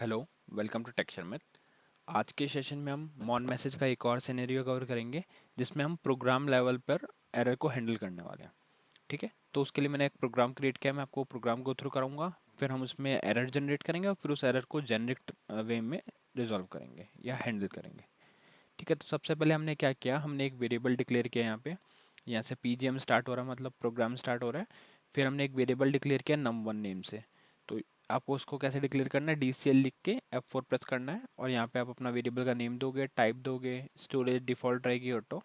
Hello, welcome to texture math. आज के session में हम मॉन मैसेज का एक और सिनेरियो कवर करेंगे जिसमें हम प्रोग्राम लेवल पर एरर को हैंडल करने वाले हैं। ठीक है, तो उसके लिए मैंने एक प्रोग्राम क्रिएट किया। मैं आपको प्रोग्राम को थ्रू कराऊंगा, फिर हम उसमें एरर जनरेट करेंगे और फिर उस एरर को जेनरिक वे में रिजॉल्व करेंगे या हैंडल करेंगे। ठीक है, तो सबसे पहले हमने क्या किया, हमने एक वेरिएबल डिक्लेयर किया। यहाँ से पीजीएम स्टार्ट हो रहा है, मतलब प्रोग्राम स्टार्ट हो रहा है। फिर हमने एक वेरिएबल डिक्लेयर किया num1 नेम से। तो आपको उसको कैसे डिक्लेयर करना है, DCL लिख के F4 प्रेस करना है और यहाँ पे आप अपना वेरिएबल का नेम दोगे, टाइप दोगे, स्टोरेज डिफॉल्ट रहेगी ऑटो,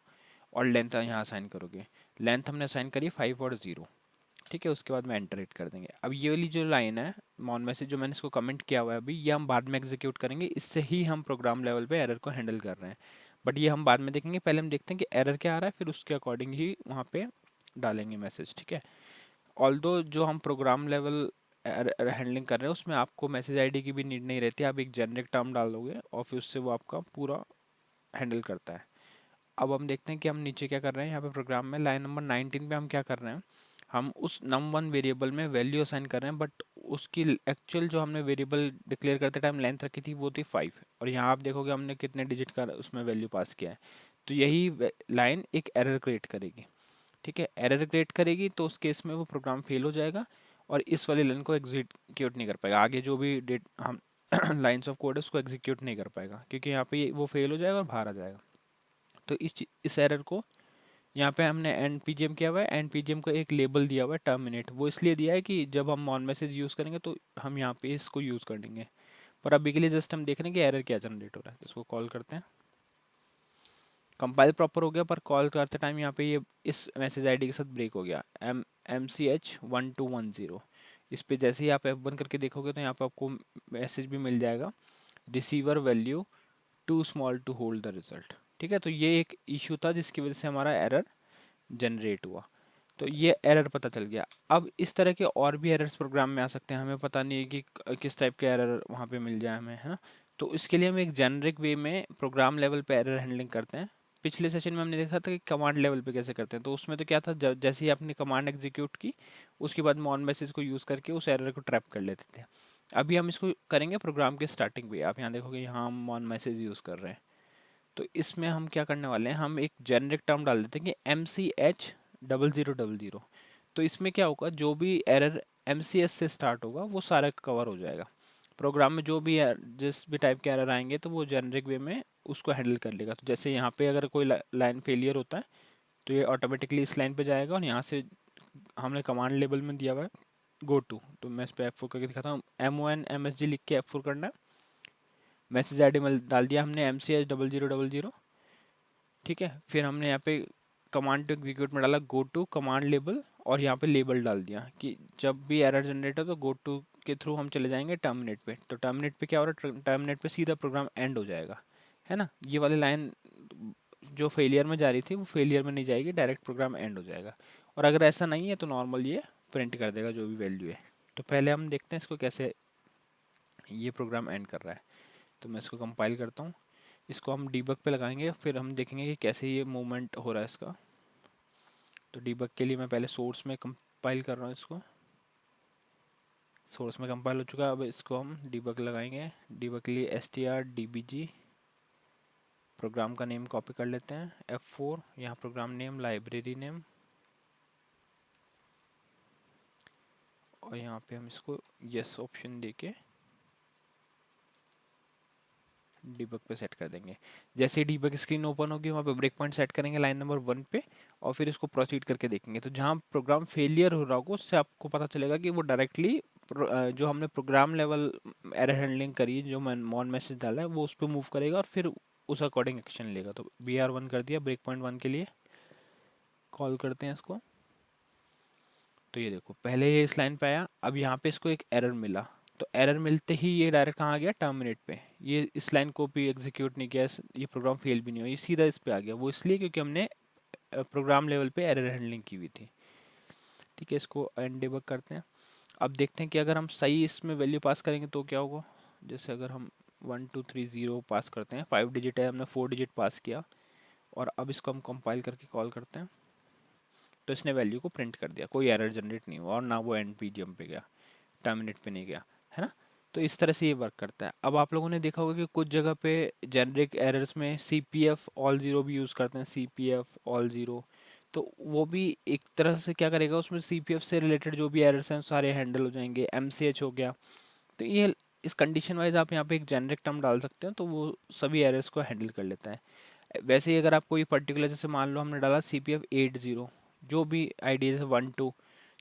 और लेंथ यहाँ असाइन करोगे। लेंथ हमने असाइन करी 5 और 0। ठीक है, उसके बाद में एंटर हिट कर देंगे। अब ये वाली जो लाइन है मॉन मैसेज, जो मैंने इसको कमेंट किया हुआ है अभी, ये हम बाद में एग्जीक्यूट करेंगे। इससे ही हम प्रोग्राम लेवल पे एरर को हैंडल कर रहे हैं, बट ये हम बाद में देखेंगे। पहले हम देखते हैं कि एरर क्या आ रहा है, फिर उसके अकॉर्डिंग ही वहाँ पे डालेंगे मैसेज। ठीक है, ऑल्दो जो हम प्रोग्राम लेवल हैंडलिंग कर रहे हैं उसमें आपको मैसेज आईडी की भी नीड नहीं रहती। आप एक जेनरिक टर्म डाल दोगे और फिर उससे वो आपका पूरा हैंडल करता है। अब हम देखते हैं कि हम नीचे क्या कर रहे हैं। यहाँ पे प्रोग्राम में लाइन नंबर 19 पे हम क्या कर रहे हैं, हम उस num1 वेरिएबल में वैल्यू असाइन कर रहे हैं, बट उसकी एक्चुअल जो हमने वेरिएबल डिक्लेयर करते टाइम लेंथ रखी थी वो थी 5। और यहाँ आप देखोगे हमने कितने डिजिट का उसमें वैल्यू पास किया है। तो यही लाइन एक एरर क्रिएट करेगी। ठीक है, एरर क्रिएट करेगी तो उस केस में वो प्रोग्राम फेल हो जाएगा और इस वाली लाइन को एग्जीक्यूट नहीं कर पाएगा। आगे जो भी डेट हम लाइन्स ऑफ कोड है उसको एग्जीक्यूट नहीं कर पाएगा, क्योंकि यहाँ पे वो फेल हो जाएगा और बाहर आ जाएगा। तो इस एरर को यहाँ पे हमने एंड पीजीएम किया हुआ है। एंड पीजीएम को एक लेबल दिया हुआ है टर्मिनेट। वो इसलिए दिया है कि जब हम ऑन मैसेज यूज़ करेंगे तो हम यहाँ पे इसको यूज़ कर लेंगे। पर अभी के लिए जस्ट हम देख रहे हैं कि एरर क्या जनरेट हो रहा है। तो इसको कॉल करते हैं। कंपाइल प्रॉपर हो गया, पर कॉल करते टाइम यहाँ पे ये इस मैसेज आईडी के साथ ब्रेक हो गया, MCH1210। इस पे जैसे ही आप F1 करके देखोगे तो यहाँ पे आपको मैसेज भी मिल जाएगा, receiver value too small to hold the result. ठीक है, तो ये एक इशू था जिसकी वजह से हमारा एरर जनरेट हुआ। तो ये एरर पता चल गया। अब इस तरह के और भी एरर्स प्रोग्राम में आ सकते हैं, हमें पता नहीं है कि किस टाइप के एरर वहाँ पे मिल जाए हमें, है ना। तो इसके लिए हम एक जेनरिक वे में प्रोग्राम लेवल पे एरर हैंडलिंग करते हैं। पिछले सेशन में हमने देखा था कि कमांड लेवल पे कैसे करते हैं। तो उसमें तो क्या था, जैसे ही आपने कमांड एग्जीक्यूट की उसके बाद मॉन मैसेज को यूज़ करके उस एरर को ट्रैप कर लेते थे। अभी हम इसको करेंगे प्रोग्राम के स्टार्टिंग पे। आप यहाँ देखोगे, यहाँ हम मॉन मैसेज यूज़ कर रहे हैं। तो इसमें हम क्या करने वाले हैं, हम एक जेनरिक टर्म डाल देते हैं कि MCH0000। तो इसमें क्या होगा, जो भी एरर MCS से स्टार्ट होगा वो सारा कवर हो जाएगा। प्रोग्राम में जो भी जिस भी टाइप के एरर आएंगे तो वो जेनरिक वे में उसको हैंडल कर लेगा। तो जैसे यहाँ पे अगर कोई लाइन फेलियर होता है तो ये ऑटोमेटिकली इस लाइन पे जाएगा और यहाँ से हमने कमांड लेवल में दिया हुआ है गो टू। तो मैं इस पर F4 करके दिखाता हूँ। MON MSG लिख के F4 करना है। मैसेज आईडी में डाल दिया हमने MCH0000। ठीक है, फिर हमने यहाँ पे कमांड टू एग्जीक्यूट में डाला गो टू कमांड लेबल, और यहाँ पे लेबल डाल दिया कि जब भी एरर जनरेट हो तो गो टू के थ्रू हम चले जाएंगे टर्मिनेट पे। तो टर्मिनेट पे क्या हो रहा है, टर्मिनेट पे सीधा प्रोग्राम एंड हो जाएगा, है ना। ये वाली लाइन जो फेलियर में जा रही थी वो फेलियर में नहीं जाएगी, डायरेक्ट प्रोग्राम एंड हो जाएगा। और अगर ऐसा नहीं है तो नॉर्मल ये प्रिंट कर देगा जो भी वैल्यू है। तो पहले हम देखते हैं इसको कैसे ये प्रोग्राम एंड कर रहा है। तो मैं इसको कंपाइल करता हूँ। इसको हम डीबग पे लगाएंगे, फिर हम देखेंगे कि कैसे ये मूवमेंट हो रहा है इसका। तो डीबग के लिए मैं पहले सोर्स में कंपाइल कर रहा हूँ इसको। सोर्स में कंपाइल हो चुका है। अब इसको हम डीबग लगाएंगे। डीबग के लिए strdbg, प्रोग्राम का नेम कॉपी कर लेते हैं, F4, यहाँ प्रोग्राम नेम लाइब्रेरी नेम, और यहाँ पे हम इसको यस ऑप्शन देके डीबग पे सेट कर देंगे। जैसे डीबग स्क्रीन ओपन होगी वहाँ पे ब्रेक पॉइंट सेट करेंगे लाइन नंबर 1 पे, और फिर इसको प्रोसीड करके देखेंगे। तो जहाँ प्रोग्राम फेलियर हो रहा होगा उससे आपको पता चलेगा कि वो डायरेक्टली जो हमने प्रोग्राम लेवल एरर हैंडलिंग करी, जो मॉन मैसेज डाला है, वो उस पर मूव करेगा और फिर उस अकॉर्डिंग एक्शन लेगा। तो BR1 कर दिया ब्रेक पॉइंट 1 के लिए। कॉल करते हैं इसको। तो ये देखो, पहले ये इस लाइन पे आया, अब यहाँ पे इसको एक एरर मिला। तो एरर मिलते ही ये डायरेक्ट कहाँ आ गया, टर्मिनेट पे। ये इस लाइन को भी एग्जीक्यूट नहीं किया, ये प्रोग्राम फेल भी नहीं हुआ, ये सीधा इस पे आ गया। वो इसलिए क्योंकि हमने प्रोग्राम लेवल पे एरर हैंडलिंग की हुई थी। ठीक है, इसको एंड डिबग करते हैं। अब देखते हैं कि अगर हम सही इसमें वैल्यू पास करेंगे तो क्या होगा। जैसे अगर हम 1230 पास करते हैं, 5 डिजिट है, हमने 4 डिजिट पास किया, और अब इसको हम कंपाइल करके कॉल करते हैं। तो इसने वैल्यू को प्रिंट कर दिया, कोई एरर जनरेट नहीं हुआ, और ना वो एंड पीजीएम पे गया, टर्मिनेट पे नहीं गया, है ना। तो इस तरह से ये वर्क करता है। अब आप लोगों ने देखा होगा कि कुछ जगह पे जेनरिक एरर्स में CPF ऑल ज़ीरो भी यूज़ करते हैं, CPF ऑल ज़ीरो। तो वो भी एक तरह से क्या करेगा, उसमें CPF से रिलेटेड जो भी एरर्स हैं सारे हैंडल हो जाएंगे। MCH हो गया, तो ये इस कंडीशन वाइज आप यहाँ पे एक जेनरिक टर्म डाल सकते हैं, तो वो सभी एरर्स को हैंडल कर लेता है। वैसे ही अगर आप कोई पर्टिकुलर, जैसे मान लो हमने डाला CPF 80, जो भी आईडी है 1 2,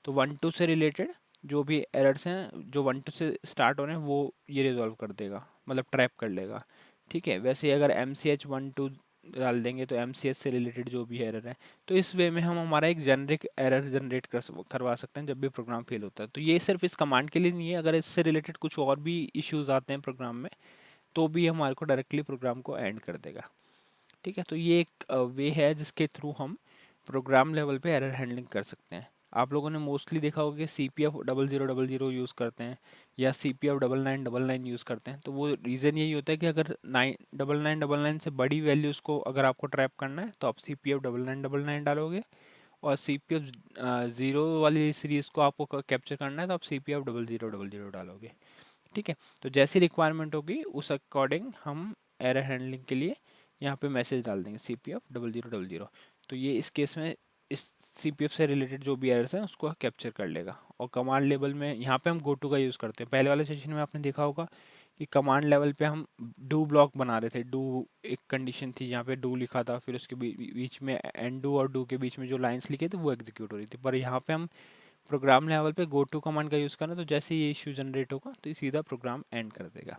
तो 1 2 से रिलेटेड जो भी एरर्स हैं जो 1 2 से स्टार्ट हो रहे हैं वो ये रिजॉल्व कर देगा, मतलब ट्रैप कर लेगा। ठीक है, वैसे ही अगर MCH 1 2 डाल देंगे तो MCH से रिलेटेड जो भी एरर है, तो इस वे में हम हमारा एक जेनरिक एरर जनरेट करवा सकते हैं जब भी प्रोग्राम फेल होता है। तो ये सिर्फ इस कमांड के लिए नहीं है, अगर इससे रिलेटेड कुछ और भी इश्यूज आते हैं प्रोग्राम में तो भी हमारे को डायरेक्टली प्रोग्राम को एंड कर देगा। ठीक है, तो ये एक वे है जिसके थ्रू हम प्रोग्राम लेवल पे एरर हैंडलिंग कर सकते हैं। आप लोगों ने मोस्टली देखा होगा कि CPF 0000 यूज़ करते हैं या CPF 9999 यूज़ करते हैं। तो वो रीज़न यही होता है कि अगर 9999 से बड़ी वैल्यूज़ को अगर आपको ट्रैप करना है तो आप CPF 9999 डालोगे, और CPF 0 वाली सीरीज़ को आपको कैप्चर करना है तो आप CPF 0000 डालोगे। ठीक है, तो जैसी रिक्वायरमेंट होगी उस अकॉर्डिंग हम एरर हैंडलिंग के लिए यहाँ पे मैसेज डाल देंगे CPF 0000। तो ये इस केस में इस CPF से रिलेटेड जो भी एरर्स हैं उसको कैप्चर कर लेगा। और कमांड लेवल में यहाँ पे हम गोटू का यूज़ करते हैं। पहले वाले सेशन में आपने देखा होगा कि कमांड लेवल पे हम डू ब्लॉक बना रहे थे। डू एक कंडीशन थी जहाँ पे डू लिखा था, फिर उसके बीच में एंड डू और डू के बीच में जो लाइंस लिखे थे वो एग्जीक्यूट हो रही थी। पर यहाँ पे हम प्रोग्राम लेवल पे गो टू कमांड का यूज़ करना, तो जैसे ये इशू जनरेट होगा तो ये सीधा प्रोग्राम एंड कर देगा।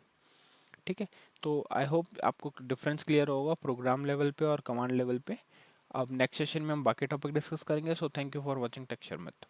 ठीक है, तो आई होप आपको डिफरेंस क्लियर होगा प्रोग्राम लेवल पे और कमांड लेवल पे। अब नेक्स्ट सेशन में हम बाकी टॉपिक डिस्कस करेंगे। So thank you for watching tech Sharmit.